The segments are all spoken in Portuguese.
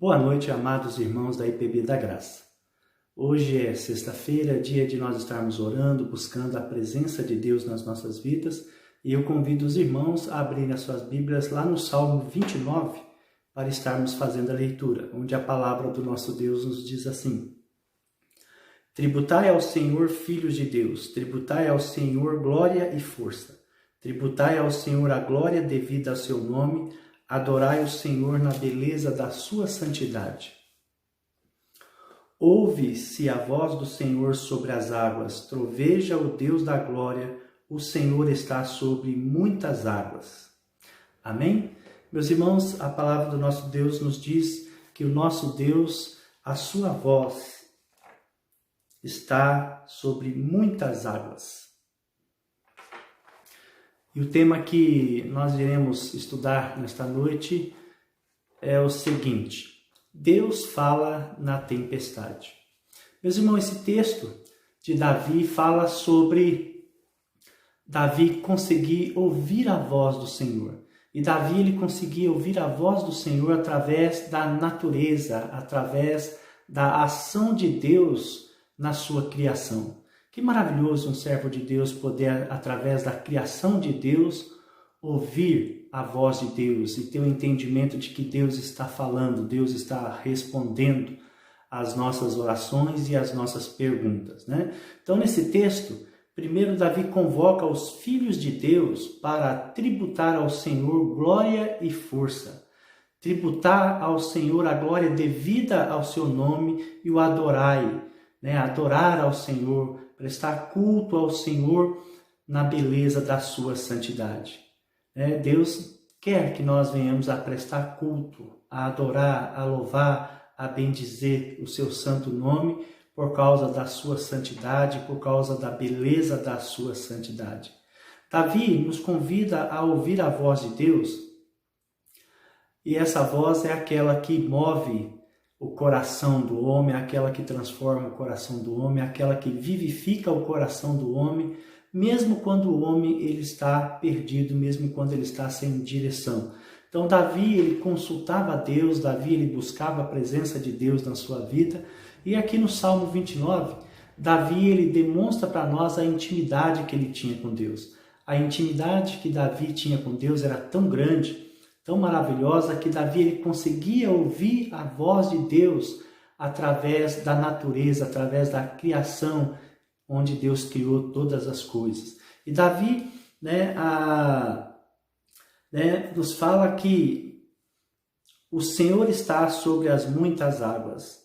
Boa noite, amados irmãos da IPB da Graça. Hoje é sexta-feira, dia de nós estarmos orando, buscando a presença de Deus nas nossas vidas, e eu convido os irmãos a abrirem as suas Bíblias lá no Salmo 29 para estarmos fazendo a leitura, onde a palavra do nosso Deus nos diz assim: Tributai ao Senhor, filhos de Deus, tributai ao Senhor glória e força, tributai ao Senhor a glória devida ao seu nome, adorai o Senhor na beleza da sua santidade. Ouve-se a voz do Senhor sobre as águas, troveja o Deus da glória, o Senhor está sobre muitas águas. Amém? Meus irmãos, a palavra do nosso Deus nos diz que o nosso Deus, a sua voz, está sobre muitas águas. E o tema que nós iremos estudar nesta noite é o seguinte: Deus fala na tempestade. Meus irmãos, esse texto de Davi fala sobre Davi conseguir ouvir a voz do Senhor. E Davi ele conseguia ouvir a voz do Senhor através da natureza, através da ação de Deus na sua criação. Que maravilhoso um servo de Deus poder, através da criação de Deus, ouvir a voz de Deus e ter o entendimento de que Deus está falando, Deus está respondendo às nossas orações e às nossas perguntas, né? Então, nesse texto, primeiro Davi convoca os filhos de Deus para tributar ao Senhor glória e força. Tributar ao Senhor a glória devida ao seu nome e o adorai, né? Adorar ao Senhor, prestar culto ao Senhor na beleza da sua santidade. Deus quer que nós venhamos a prestar culto, a adorar, a louvar, a bendizer o seu santo nome por causa da sua santidade, por causa da beleza da sua santidade. Davi nos convida a ouvir a voz de Deus, e essa voz é aquela que move o coração do homem, aquela que transforma o coração do homem, aquela que vivifica o coração do homem, mesmo quando o homem ele está perdido, mesmo quando ele está sem direção. Então Davi ele consultava a Deus, Davi ele buscava a presença de Deus na sua vida, e aqui no Salmo 29, Davi ele demonstra para nós a intimidade que ele tinha com Deus. A intimidade que Davi tinha com Deus era tão grande, tão maravilhosa, que Davi ele conseguia ouvir a voz de Deus através da natureza, através da criação, onde Deus criou todas as coisas. E Davi nos fala que o Senhor está sobre as muitas águas.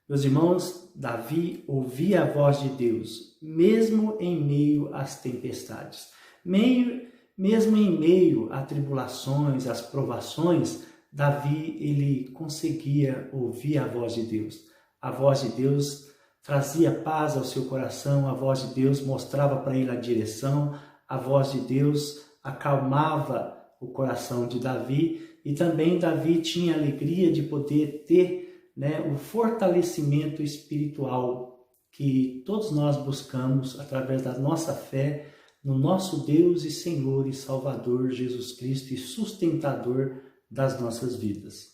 Meus irmãos, Davi ouvia a voz de Deus, mesmo em meio às tempestades. Mesmo em meio a tribulações, às provações, Davi ele conseguia ouvir a voz de Deus. A voz de Deus trazia paz ao seu coração, a voz de Deus mostrava para ele a direção, a voz de Deus acalmava o coração de Davi, e também Davi tinha a alegria de poder ter o fortalecimento espiritual que todos nós buscamos através da nossa fé no nosso Deus e Senhor e Salvador Jesus Cristo e sustentador das nossas vidas.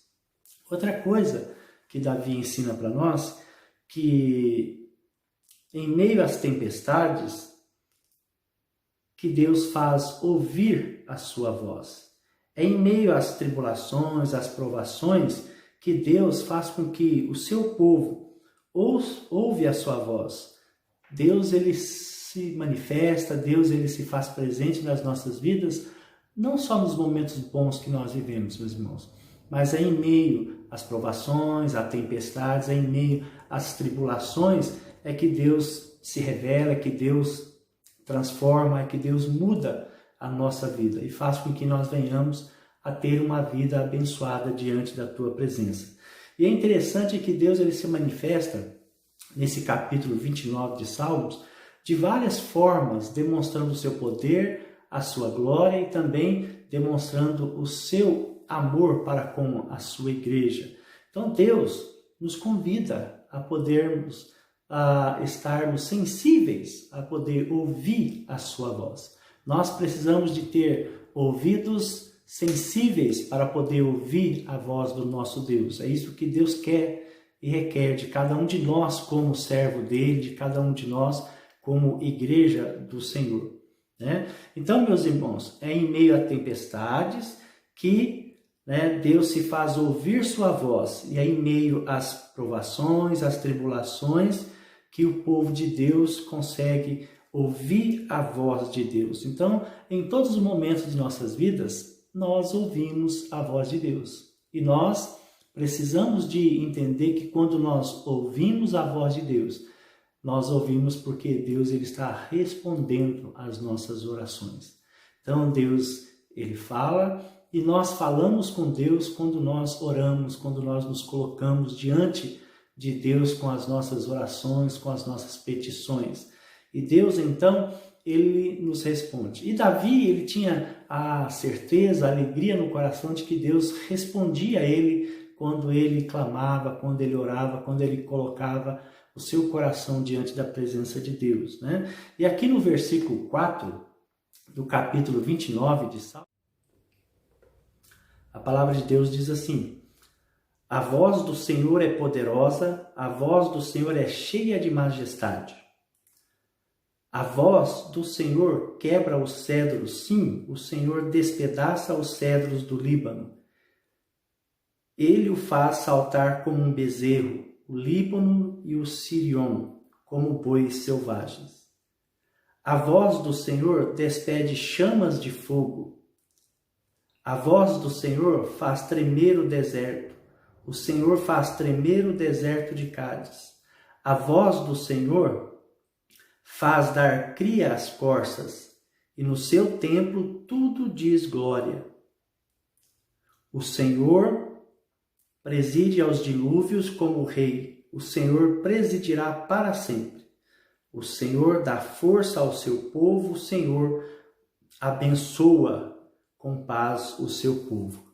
Outra coisa que Davi ensina para nós, que em meio às tempestades, que Deus faz ouvir a sua voz. É em meio às tribulações, às provações, que Deus faz com que o seu povo ouve a sua voz. Deus ele se manifesta, Deus ele se faz presente nas nossas vidas, não só nos momentos bons que nós vivemos, meus irmãos, mas é em meio às provações, às tempestades, é em meio às tribulações, é que Deus se revela, é que Deus transforma, é que Deus muda a nossa vida e faz com que nós venhamos a ter uma vida abençoada diante da tua presença. E é interessante que Deus ele se manifesta nesse capítulo 29 de Salmos de várias formas, demonstrando o seu poder, a sua glória e também demonstrando o seu amor para com a sua igreja. Então Deus nos convida a podermos estarmos sensíveis, a poder ouvir a sua voz. Nós precisamos de ter ouvidos sensíveis para poder ouvir a voz do nosso Deus. É isso que Deus quer e requer de cada um de nós como servo dele, de cada um de nós como igreja do Senhor, né? Então, meus irmãos, é em meio a tempestades que, né, Deus se faz ouvir sua voz, e é em meio às provações, às tribulações, que o povo de Deus consegue ouvir a voz de Deus. Então, em todos os momentos de nossas vidas, nós ouvimos a voz de Deus. E nós precisamos de entender que quando nós ouvimos a voz de Deus, nós ouvimos porque Deus ele está respondendo às nossas orações. Então, Deus ele fala e nós falamos com Deus quando nós oramos, quando nós nos colocamos diante de Deus com as nossas orações, com as nossas petições. E Deus, então, ele nos responde. E Davi, ele tinha a certeza, a alegria no coração de que Deus respondia a ele quando ele clamava, quando ele orava, quando ele colocava o seu coração diante da presença de Deus, né? E aqui no versículo 4 do capítulo 29 de Salmos, a palavra de Deus diz assim: a voz do Senhor é poderosa, a voz do Senhor é cheia de majestade. A voz do Senhor quebra os cedros, sim, o Senhor despedaça os cedros do Líbano. Ele o faz saltar como um bezerro, o Líbano e o Sirion, como bois selvagens. A voz do Senhor despede chamas de fogo. A voz do Senhor faz tremer o deserto. O Senhor faz tremer o deserto de Cádiz. A voz do Senhor faz dar cria às corças, e no seu templo tudo diz glória. O Senhor preside aos dilúvios como rei. O Senhor presidirá para sempre. O Senhor dá força ao seu povo. O Senhor abençoa com paz o seu povo.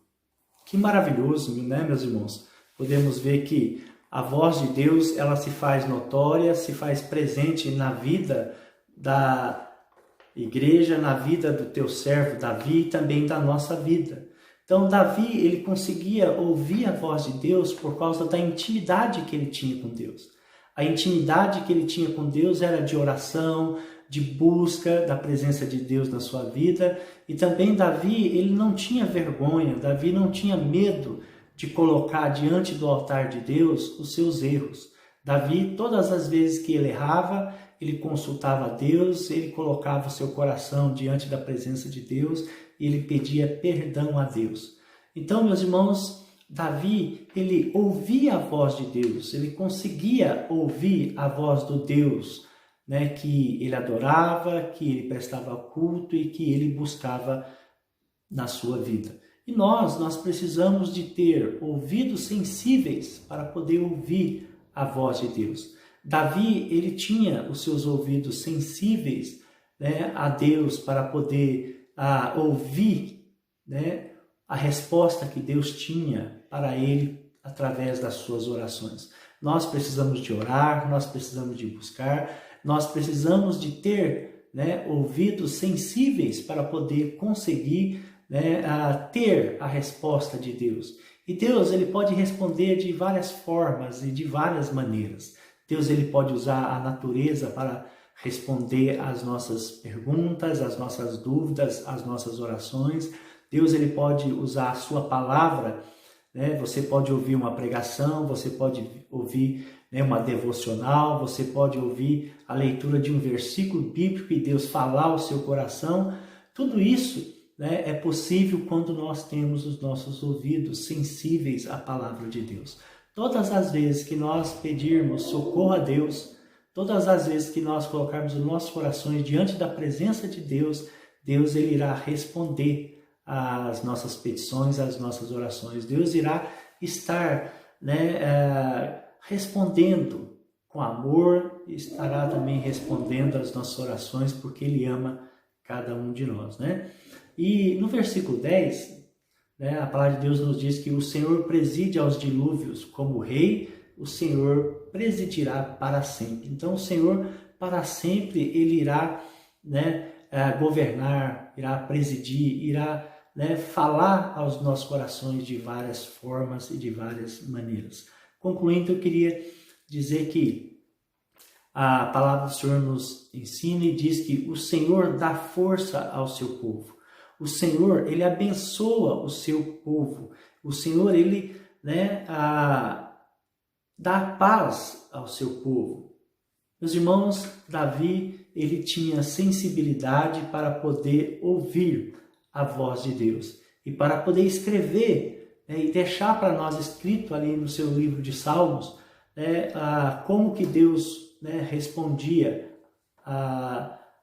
Que maravilhoso, né, meus irmãos? Podemos ver que a voz de Deus, ela se faz notória, se faz presente na vida da igreja, na vida do teu servo Davi e também da nossa vida. Então, Davi, ele conseguia ouvir a voz de Deus por causa da intimidade que ele tinha com Deus. A intimidade que ele tinha com Deus era de oração, de busca da presença de Deus na sua vida. E também Davi, ele não tinha vergonha, Davi não tinha medo de colocar diante do altar de Deus os seus erros. Davi, todas as vezes que ele errava, ele consultava a Deus, ele colocava o seu coração diante da presença de Deus e ele pedia perdão a Deus. Então, meus irmãos, Davi, ele ouvia a voz de Deus, ele conseguia ouvir a voz do Deus, né, que ele adorava, que ele prestava culto e que ele buscava na sua vida. E nós precisamos de ter ouvidos sensíveis para poder ouvir a voz de Deus. Davi, ele tinha os seus ouvidos sensíveis, né, a Deus para poder ouvir, né, a resposta que Deus tinha para ele através das suas orações. Nós precisamos de orar, nós precisamos de buscar, nós precisamos de ter, né, ouvidos sensíveis para poder conseguir, né, ter a resposta de Deus. E Deus, ele pode responder de várias formas e de várias maneiras. Deus, ele pode usar a natureza para responder às nossas perguntas, às nossas dúvidas, às nossas orações. Deus, ele pode usar a sua palavra, né? Você pode ouvir uma pregação, você pode ouvir, né, uma devocional, você pode ouvir a leitura de um versículo bíblico e Deus falar ao seu coração. Tudo isso, né, é possível quando nós temos os nossos ouvidos sensíveis à palavra de Deus. Todas as vezes que nós pedirmos socorro a Deus, todas as vezes que nós colocarmos os nossos corações diante da presença de Deus, Deus ele irá responder às nossas petições, às nossas orações. Deus irá estar, né, respondendo com amor, estará também respondendo às nossas orações, porque Ele ama cada um de nós, né? E no versículo 10, né, a palavra de Deus nos diz que o Senhor preside aos dilúvios como rei, o Senhor presidirá para sempre. Então o Senhor para sempre ele irá, né, governar, irá presidir, irá né, falar aos nossos corações de várias formas e de várias maneiras. Concluindo, eu queria dizer que a palavra do Senhor nos ensina e diz que o Senhor dá força ao seu povo. O Senhor, Ele abençoa o seu povo. O Senhor, Ele, né, dá paz ao seu povo. Meus irmãos, Davi, ele tinha sensibilidade para poder ouvir a voz de Deus e para poder escrever, né, e deixar para nós escrito ali no seu livro de Salmos, né, como que Deus, né, respondia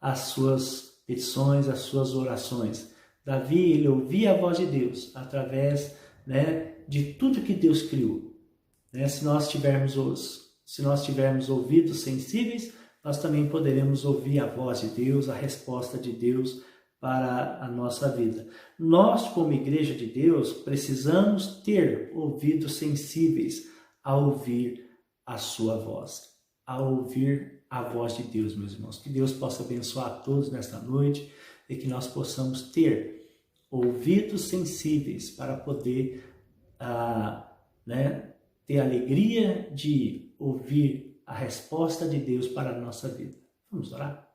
às suas petições, às suas orações. Davi, ele ouvia a voz de Deus através, né, de tudo que Deus criou. Né? Se nós tivermos ouvidos sensíveis, nós também poderemos ouvir a voz de Deus, a resposta de Deus para a nossa vida. Nós, como Igreja de Deus, precisamos ter ouvidos sensíveis a ouvir a sua voz, a ouvir a voz de Deus, meus irmãos. Que Deus possa abençoar a todos nesta noite e que nós possamos ter ouvidos sensíveis para poder ter a alegria de ouvir a resposta de Deus para a nossa vida. Vamos orar?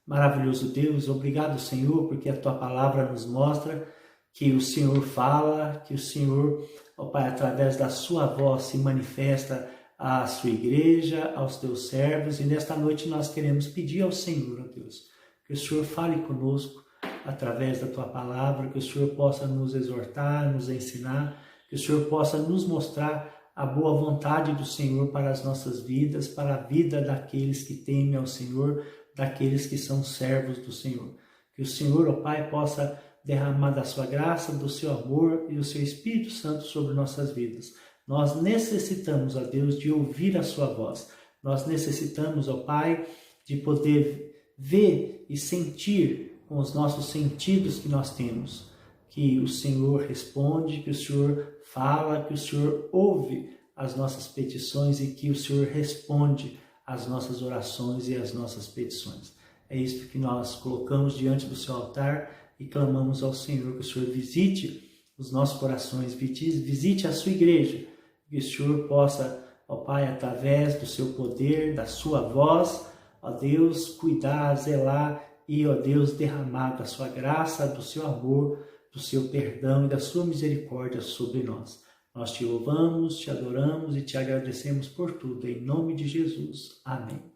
Maravilhoso Deus, obrigado, Senhor, porque a Tua palavra nos mostra que o Senhor fala, que o Senhor, ó Pai, através da Sua voz se manifesta à Sua igreja, aos Teus servos, e nesta noite nós queremos pedir ao Senhor, ó Deus, que o Senhor fale conosco através da Tua palavra, que o Senhor possa nos exortar, nos ensinar, que o Senhor possa nos mostrar a boa vontade do Senhor para as nossas vidas, para a vida daqueles que temem ao Senhor, daqueles que são servos do Senhor. Que o Senhor, ó Pai, possa derramar da sua graça, do seu amor e do seu Espírito Santo sobre nossas vidas. Nós necessitamos, ó Deus, de ouvir a sua voz. Nós necessitamos, ó Pai, de poder ver e sentir com os nossos sentidos que nós temos, que o Senhor responde, que o Senhor fala, que o Senhor ouve as nossas petições e que o Senhor responde às nossas orações e às nossas petições. É isso que nós colocamos diante do seu altar e clamamos ao Senhor, que o Senhor visite os nossos corações, visite a sua igreja, que o Senhor possa, ó Pai, através do seu poder, da sua voz, ó Deus, cuidar, zelar e, ó Deus, derramar da sua graça, do seu amor, do seu perdão e da sua misericórdia sobre nós. Nós te louvamos, te adoramos e te agradecemos por tudo, em nome de Jesus. Amém.